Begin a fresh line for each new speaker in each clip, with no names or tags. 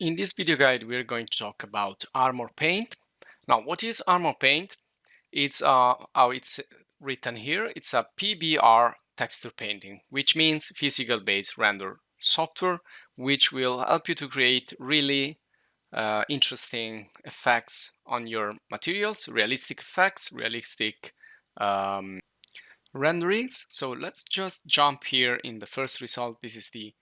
In this video guide, we're going to talk about Armorpaint. Now, what is Armorpaint? It's how it's written here. It's a PBR texture painting, which means physical based render software, which will help you to create really interesting effects on your materials, realistic effects, realistic renderings. So let's just jump here in the first result. This is the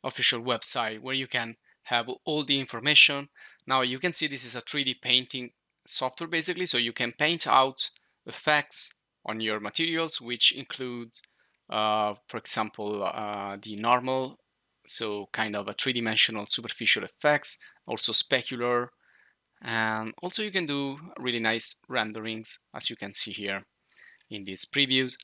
official website where you can have all the information. Now you can see this is a 3D painting software basically, so you can paint out effects on your materials, which include, for example, the normal, so kind of a three-dimensional superficial effects, also specular, and also you can do really nice renderings, as you can see here in these previews.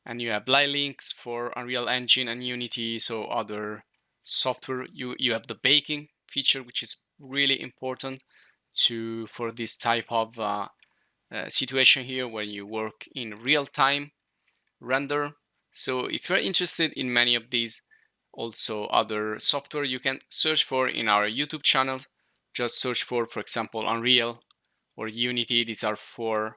And you have live links for Unreal Engine and Unity, so other software. You have the baking feature, which is really important for this type of situation here where you work in real-time render. So if you're interested in many of these also other software, you can search for in our YouTube channel. Just search for example, Unreal or Unity. These are for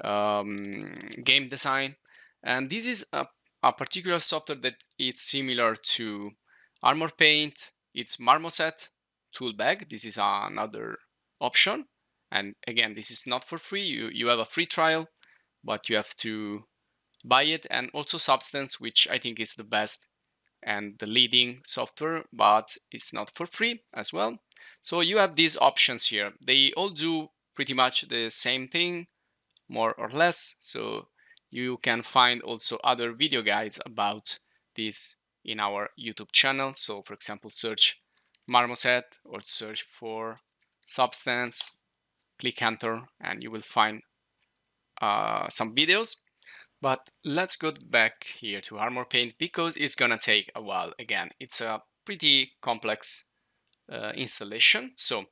game design. And this is a particular software that it's similar to Armorpaint. It's Marmoset Toolbag. This is another option. And again, this is not for free. You have a free trial, but you have to buy it. And also Substance, which I think is the best and the leading software, but it's not for free as well. So you have these options here. They all do pretty much the same thing, more or less. So you can find also other video guides about this in our YouTube channel. So for example, search Marmoset or search for Substance, click enter, and you will find some videos. But let's go back here to Armorpaint because it's gonna take a while. Again, it's a pretty complex installation. So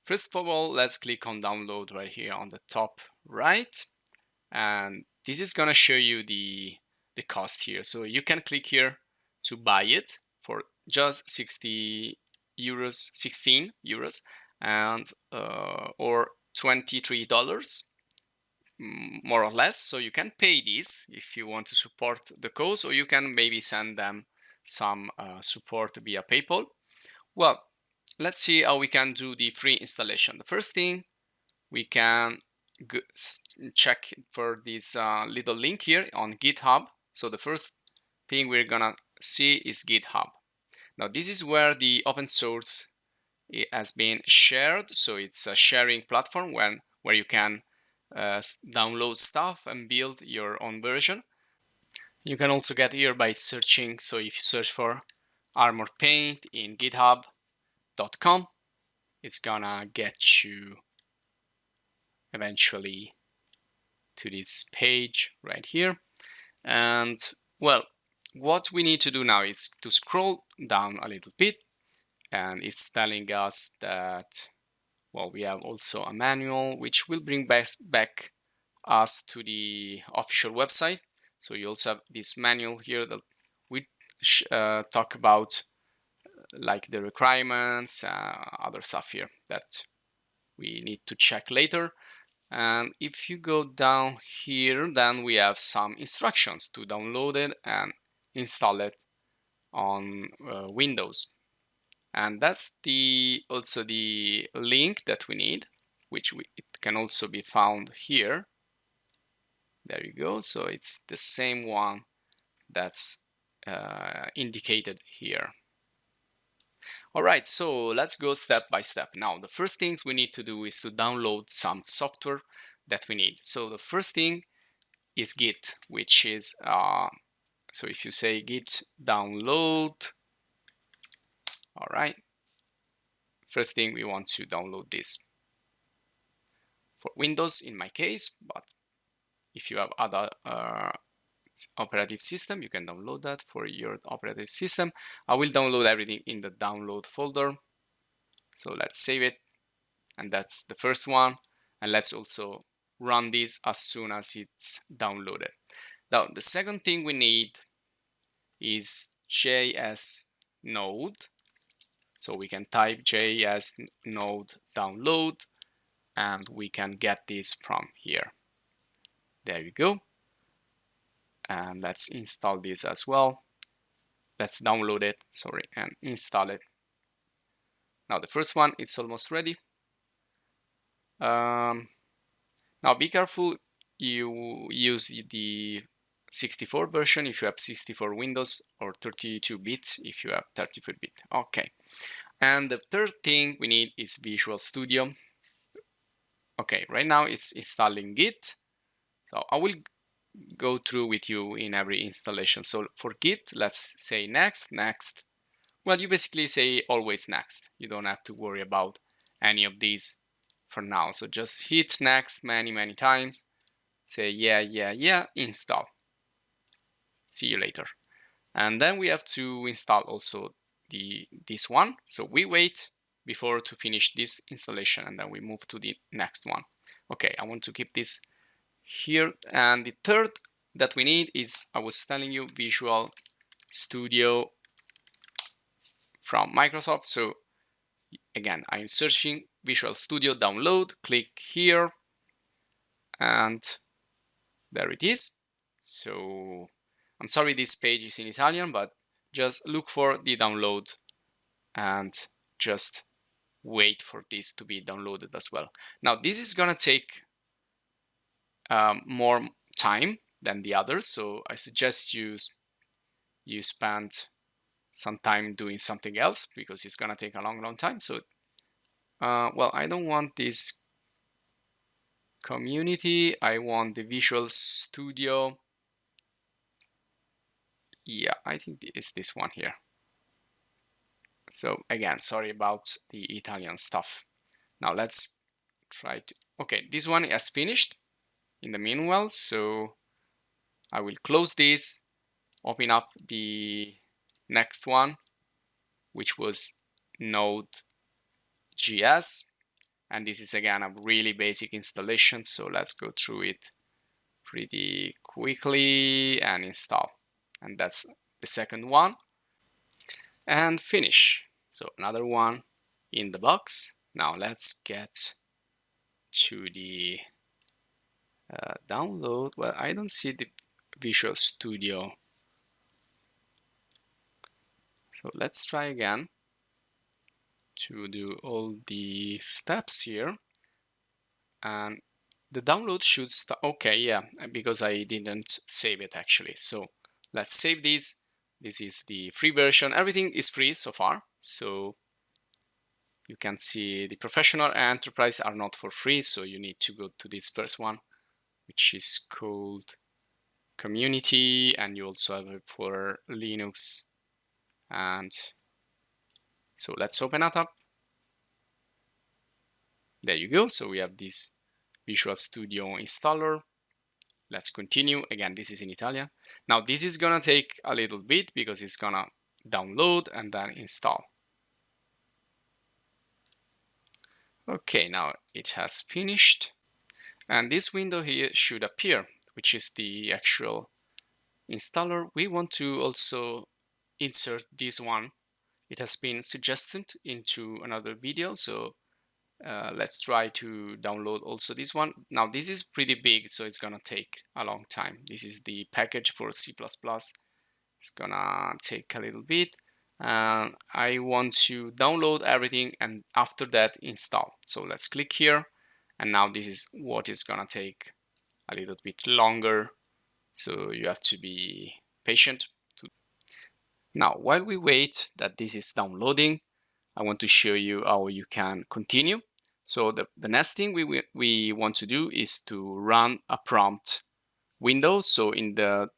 first of all, let's click on download right here on the top right. And this is gonna show you the cost here. So you can click here to buy it for just 16 euros, and or $23 more or less. So you can pay these if you want to support the cause, or you can maybe send them some support via PayPal. Well, let's see how we can do the free installation. The first thing, we can check for this little link here on GitHub. So the first thing we're gonna see is GitHub. Now this is where the open source has been shared. So it's a sharing platform where you can download stuff and build your own version. You can also get here by searching. So if you search for Armorpaint in github.com, it's gonna get you eventually to this page right here. And well, what we need to do now is to scroll down a little bit, and it's telling us that, well, we have also a manual which will bring back us to the official website. So you also have this manual here that we talk about, like the requirements, other stuff here that we need to check later. And if you go down here, then we have some instructions to download it and install it on Windows. And that's also the link that we need, which it can also be found here. There you go. So it's the same one that's indicated here. All right, so let's go step by step. Now, the first things we need to do is to download some software that we need. So the first thing is Git, which is, so if you say Git download, all right, first thing we want to download this. For Windows in my case, but if you have other operative system, you can download that for your operative system. I will download everything in the download folder. So let's save it. And that's the first one. And let's also run this as soon as it's downloaded. Now, the second thing we need is JSNode. So we can type JSNode download, and we can get this from here. There you go. And let's install this as well. Let's download it, sorry, and install it. Now the first one, it's almost ready. Now be careful you use the 64 version if you have 64 Windows, or 32-bit if you have 34-bit. Okay. And the third thing we need is Visual Studio. Okay, right now it's installing Git. So I will go through with you in every installation. So for Git, let's say next, next. Well, you basically say always next. You don't have to worry about any of these for now. So just hit next many times. Say yeah, install. See you later. And then we have to install also this one. So we wait before to finish this installation, and then we move to the next one. Okay, I want to keep this here. And the third that we need is, I was telling you, Visual Studio from Microsoft. So again, I'm searching Visual Studio download, click here, and there it is. So I'm sorry this page is in Italian, but just look for the download and just wait for this to be downloaded as well. Now this is gonna take more time than the others, so I suggest you spend some time doing something else, because it's gonna take a long time. So well, I don't want this community, I want the Visual Studio. Yeah, I think it's this one here. So again, sorry about the Italian stuff. Now let's try to, okay, this one has finished in the manual, so I will close this, open up the next one, which was Node.js, and this is again a really basic installation, so let's go through it pretty quickly and install. And that's the second one, and finish. So another one in the box. Now let's get to the download. Well, I don't see the Visual Studio, so let's try again to do all the steps here, and the download should start. Okay, yeah, because I didn't save it actually. So let's save this. This is the free version. Everything is free so far, so you can see the professional and enterprise are not for free, so you need to go to this first one, which is called community, and you also have it for Linux. And so let's open it up. There you go. So we have this Visual Studio installer. Let's continue. Again, this is in Italian. Now this is gonna take a little bit because it's gonna download and then install. Okay, now it has finished, and this window here should appear, which is the actual installer. We want to also insert this one. It has been suggested into another video, so let's try to download also this one. Now this is pretty big, so it's gonna take a long time. This is the package for C++. It's gonna take a little bit. I want to download everything and after that install. So let's click here, and now this is what is gonna take a little bit longer, so you have to be patient. Now while we wait that this is downloading, I want to show you how you can continue. So the next thing we want to do is to run a prompt window. So in the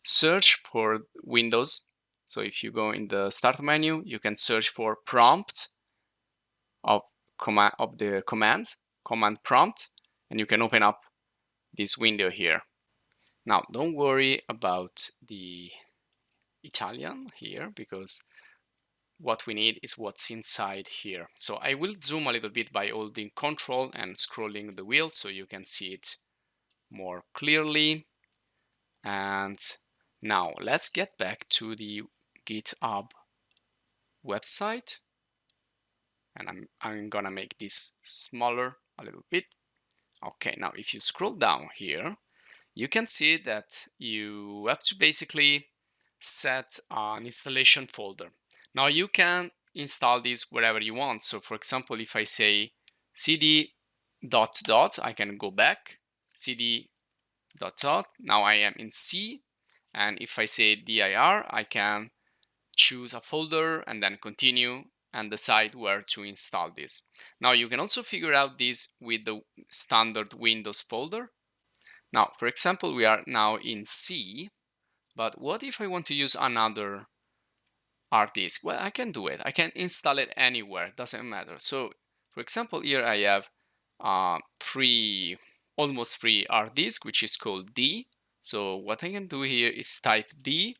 search for Windows, so if you go in the start menu, you can search for prompt of the command prompt, and you can open up this window here. Now don't worry about the Italian here, because what we need is what's inside here. So I will zoom a little bit by holding Control and scrolling the wheel so you can see it more clearly. And now let's get back to the GitHub website, and I'm gonna make this smaller a little bit. Okay, now if you scroll down here, you can see that you have to basically set an installation folder. Now you can install this wherever you want. So for example, if I say cd ... I can go back, cd ... now I am in C, and if I say dir, I can choose a folder and then continue and decide where to install this. Now you can also figure out this with the standard Windows folder. Now, for example, we are now in C, but what if I want to use another hard disk? Well, I can do it. I can install it anywhere, doesn't matter. So, for example, here I have almost free hard disk, which is called D. So what I can do here is type D,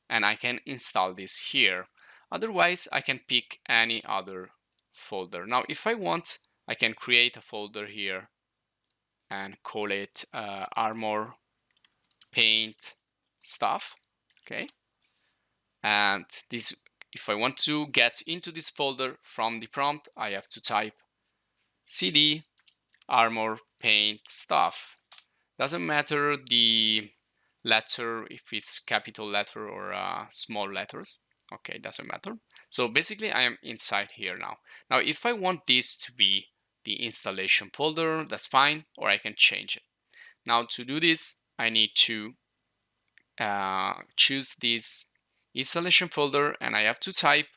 and I can install this here. Otherwise, I can pick any other folder. Now, if I want, I can create a folder here and call it Armorpaint stuff. Okay. And this, if I want to get into this folder from the prompt, I have to type cd Armorpaint stuff. Doesn't matter the letter, if it's capital letter or small letters. Okay, doesn't matter. So basically I am inside here now. Now if I want this to be the installation folder, that's fine, or I can change it. Now to do this, I need to choose this installation folder, and I have to type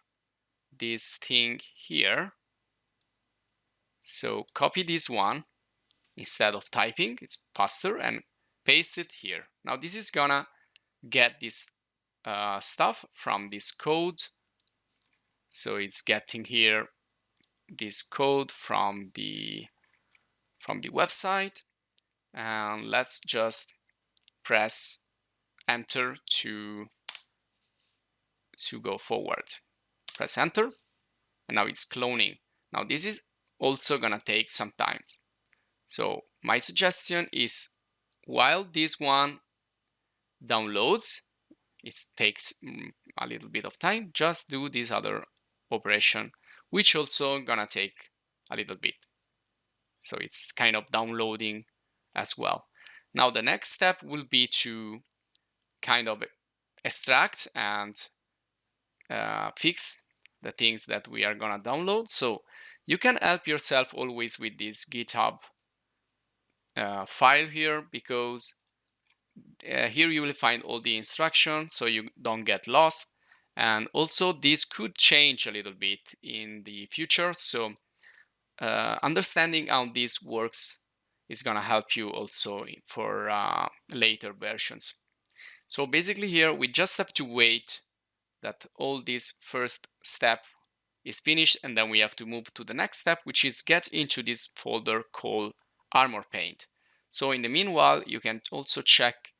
this thing here. So copy this one instead of typing, it's faster, and paste it here. Now this is gonna get this stuff from this code. So it's getting here this code from the website, and let's just press enter to go forward. Press enter, and now it's cloning. Now this is also gonna take some time. So my suggestion is, while this one downloads, it takes a little bit of time, just do this other operation, which also gonna take a little bit. So it's kind of downloading as well. Now the next step will be to kind of extract and fix the things that we are gonna download. So you can help yourself always with this GitHub file here, because here you will find all the instructions so you don't get lost. And also this could change a little bit in the future. So understanding how this works is gonna help you also for later versions. So basically here we just have to wait that all this first step is finished, and then we have to move to the next step, which is get into this folder called Armorpaint. So in the meanwhile, you can also check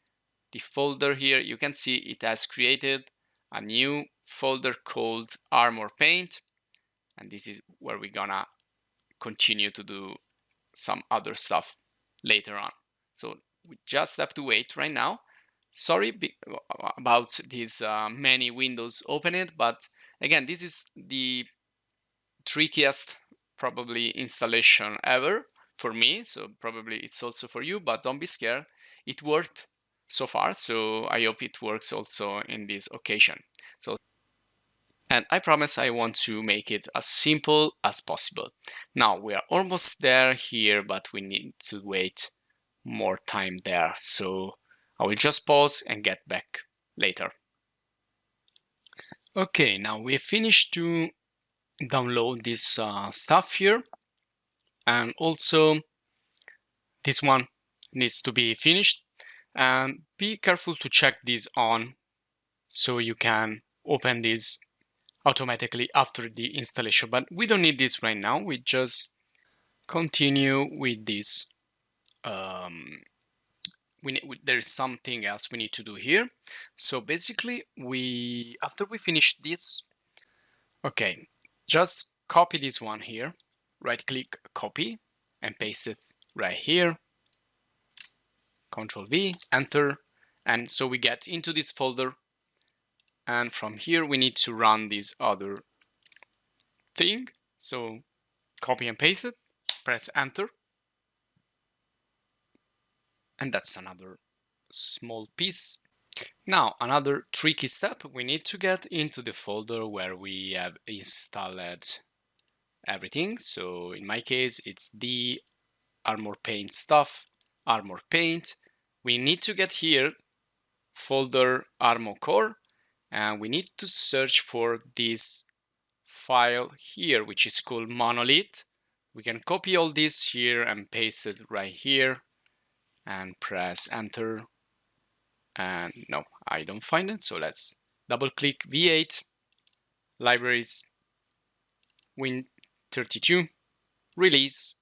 the folder here. You can see it has created a new folder called Armorpaint, and this is where we're gonna continue to do some other stuff later on. So we just have to wait right now. Sorry about these many windows opened, but again, this is the trickiest probably installation ever for me, so probably it's also for you, but don't be scared. It worked so far, so I hope it works also in this occasion. And I promise I want to make it as simple as possible. Now we are almost there here, but we need to wait more time there. So I will just pause and get back later. Okay, now we finished to download this stuff here. And also this one needs to be finished. And be careful to check this on so you can open this automatically after the installation, but we don't need this right now. We just continue with this. There is something else we need to do here. So basically, after we finish this, okay, just copy this one here, right click, copy, and paste it right here. Control V, enter, and so we get into this folder. And from here, we need to run this other thing. So copy and paste it, press enter. And that's another small piece. Now, another tricky step, we need to get into the folder where we have installed everything. So in my case, it's the Armorpaint stuff, Armorpaint. We need to get here folder Armor Core, and we need to search for this file here, which is called monolith. We can copy all this here and paste it right here and press enter. And no, I don't find it. So let's double click V8, libraries, Win32, release,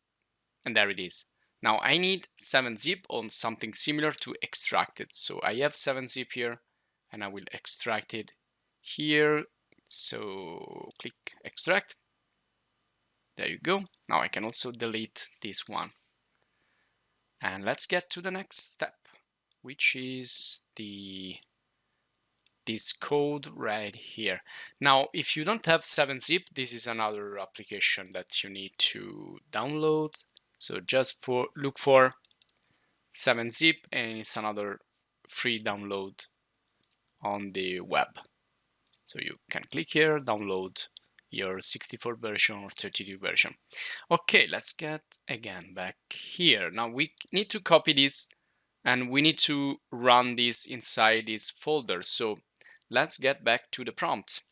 and there it is. Now I need 7-zip on something similar to extract it. So I have 7-zip here and I will extract it here. So click extract. There you go. Now I can also delete this one. And let's get to the next step, which is this code right here. Now, if you don't have 7-zip, this is another application that you need to download. So just look for 7-zip, and it's another free download on the web. So you can click here, download your 64 version or 32 version. Okay, let's get again back here. Now we need to copy this and we need to run this inside this folder. So let's get back to the prompt.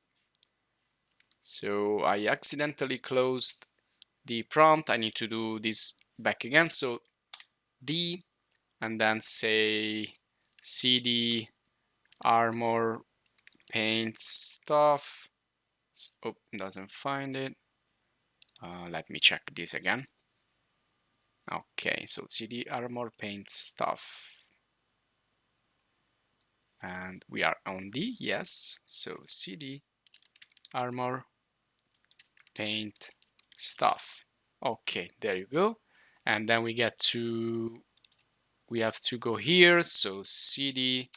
So I accidentally closed the prompt. I need to do this back again. So D and then say cd Armorpaint stuff. Oh, doesn't find it. Let me check this again. Okay, so cd Armorpaint stuff. And we are on D, yes. So cd Armorpaint stuff. Okay, there you go. And then we have to go here. So cd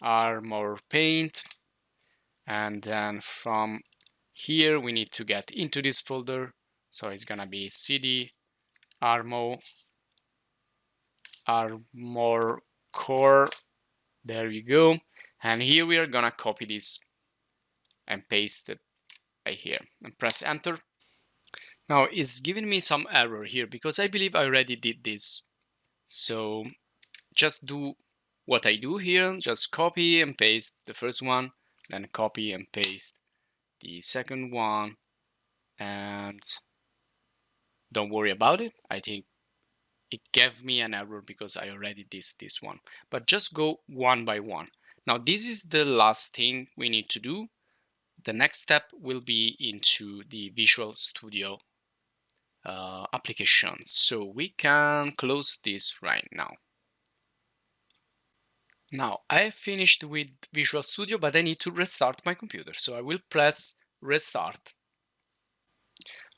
Armorpaint. And then from here, we need to get into this folder. So it's gonna be cd Armor Core. There we go. And here we are gonna copy this and paste it right here and press enter. Now it's giving me some error here because I believe I already did this. So just do what I do here, just copy and paste the first one, then copy and paste the second one, and don't worry about it. I think it gave me an error because I already did this one, but just go one by one. Now this is the last thing we need to do. The next step will be into the VisualStudio applications. So we can close this right now. Now I finished with VisualStudio, but I need to restart my computer. So I will press restart.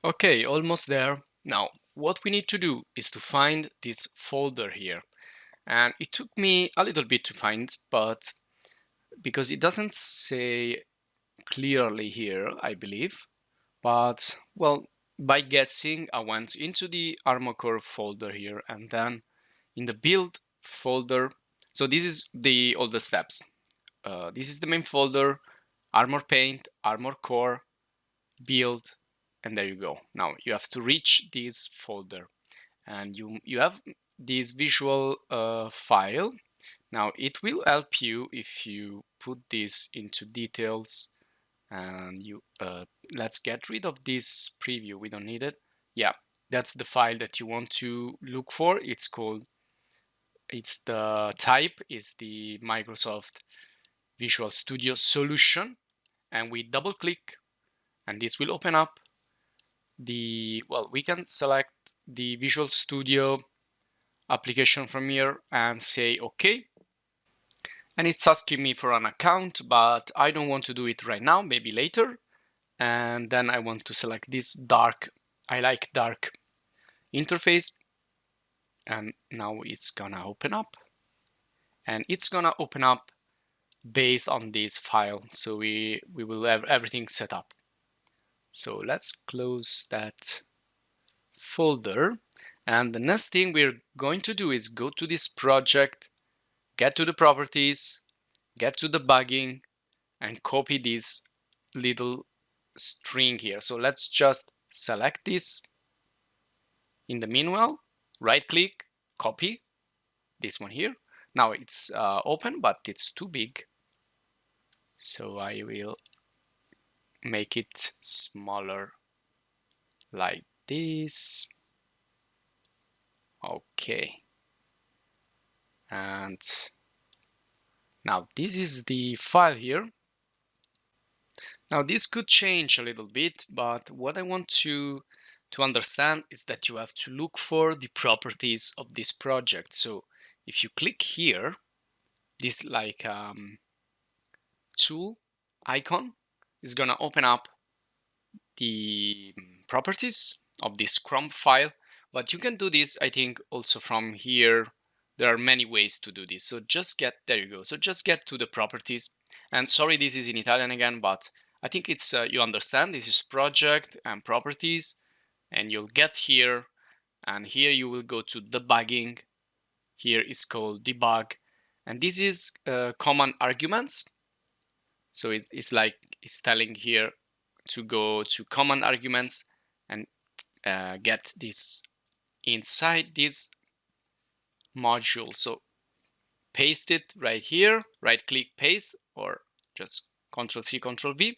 Okay, almost there. Now what we need to do is to find this folder here. And it took me a little bit to find, but because it doesn't say clearly here, I believe. But well, by guessing, I went into the Armor Core folder here and then in the build folder. So this is all the steps. This is the main folder, Armorpaint, Armor Core, build, and there you go. Now you have to reach this folder and you have this visual file. Now it will help you if you put this into details and you let's get rid of this preview, we don't need it. Yeah, that's the file that you want to look for. It's the type is the Microsoft Visual Studio solution, and we double click and this will open up we can select the Visual Studio application from here and say okay. And it's asking me for an account, but I don't want to do it right now, maybe later. And then I want to select this dark, I like dark interface. And now it's gonna open up. And it's gonna open up based on this file. So we will have everything set up. So let's close that folder. And the next thing we're going to do is go to this project, get to the properties, get to debugging, and copy this little string here. So let's just select this in the manual, right click, copy this one here. Now it's open, but it's too big. So I will make it smaller like this. Okay. And now this is the file here. Now this could change a little bit, but what I want to understand is that you have to look for the properties of this project. So if you click here, this like tool icon is gonna open up the properties of this Chrome file, but you can do this, I think, also from here. There are many ways to do this. So just get, there you go. So just get to the properties. And sorry, this is in Italian again, but I think it's, you understand, this is project and properties, and you'll get here, and here you will go to debugging. Here is called debug, and this is common arguments. So it's like, it's telling here to go to common arguments and get this inside this module. So paste it right here, right click paste, or just Ctrl C, Ctrl V.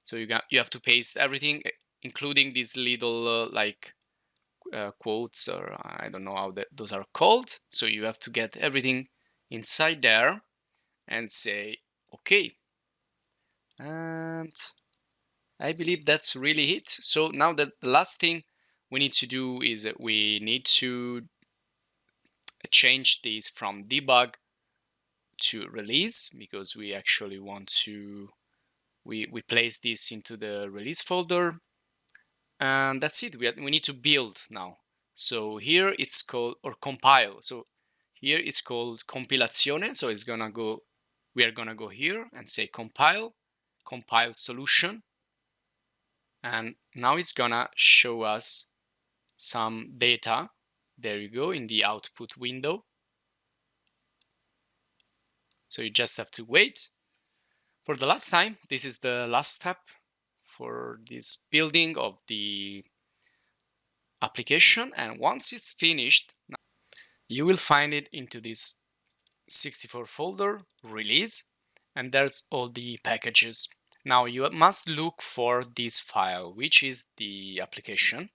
So you have to paste everything, including these little like quotes, or I don't know how those are called. So you have to get everything inside there and say okay. And I believe that's really it. So now the last thing we need to do is that we need to change this from debug to release, because we actually want to, we place this into the release folder. And that's it. We need to build now. So here it's called, or compile. So here it's called compilazione. So it's gonna go, we are gonna go here and say compile solution. And now it's gonna show us some data. There you go, in the output window. So you just have to wait for the last time. This is the last step for this building of the application. And once it's finished, you will find it into this 64 folder, release, and there's all the packages. Now you must look for this file, which is the application.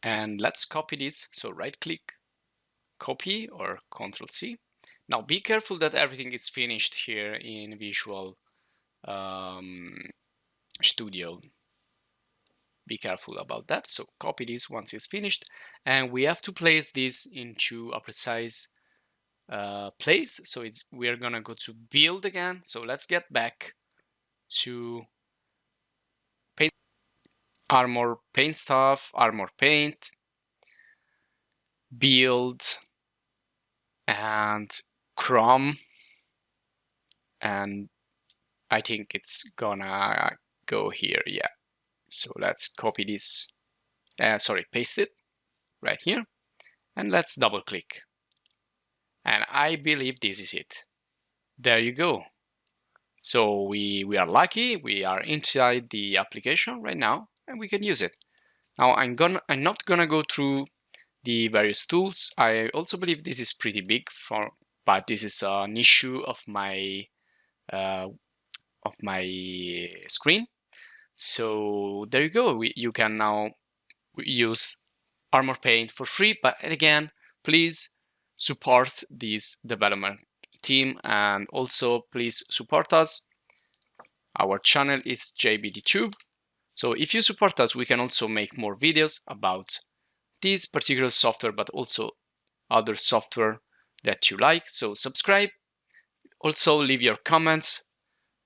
And let's copy this. So right click, copy, or Ctrl C. Now be careful that everything is finished here in Visual Studio. Be careful about that. So copy this once it's finished, and we have to place this into a precise place. So we are gonna go to build again. So let's get back to Armorpaint stuff, Armorpaint, build, and Chrome, and I think it's gonna go here. Yeah. So let's copy this. Paste it right here, and let's double click. And I believe this is it. There you go. So we are lucky. We are inside the application right now, and we can use it. Now I'm not gonna go through the various tools. I also believe this is pretty big but this is an issue of my screen. So there you go. You can now use Armorpaint for free, but again, please support this development team, and also please support us. Our channel is JBDTube. So if you support us, we can also make more videos about this particular software, but also other software that you like. So subscribe. Also leave your comments,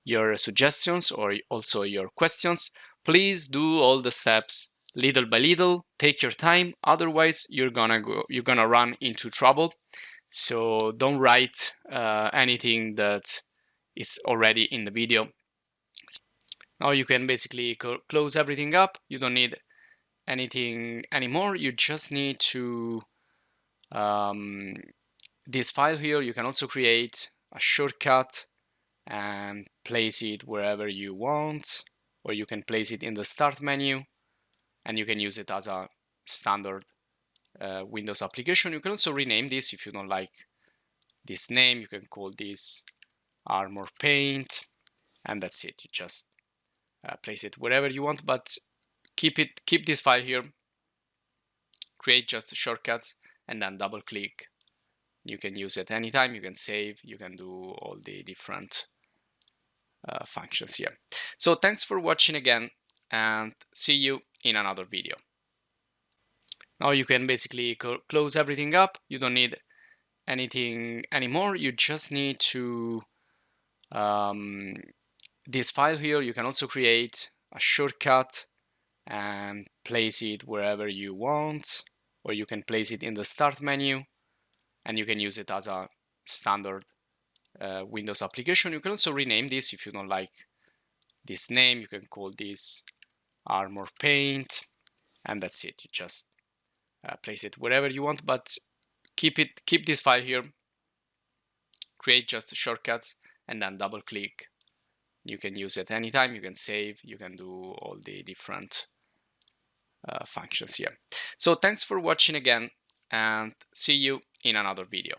your suggestions, or also your questions. Please do all the steps little by little. Take your time. Otherwise, you're gonna run into trouble. So don't write anything that is already in the video. Now you can basically close everything up. You don't need anything anymore. You just need to this file here. You can also create a shortcut and place it wherever you want, or you can place it in the start menu, and you can use it as a standard Windows application. You can also rename this if you don't like this name. You can call this Armorpaint, and that's it. You just place it wherever you want, but keep this file here. Create just shortcuts and then double click. You can use it anytime. You can save. You can do all the different functions here. So thanks for watching again, and see you in another video. Now you can basically close everything up. You don't need anything anymore. You just need to this file here. You can also create a shortcut and place it wherever you want, or you can place it in the start menu, and you can use it as a standard Windows application. You can also rename this if you don't like this name. You can call this Armorpaint, and that's it. You just place it wherever you want, but keep this file here. Create just shortcuts and then double click. You can use it anytime. You can save. You can do all the different functions here. So thanks for watching again, and see you in another video.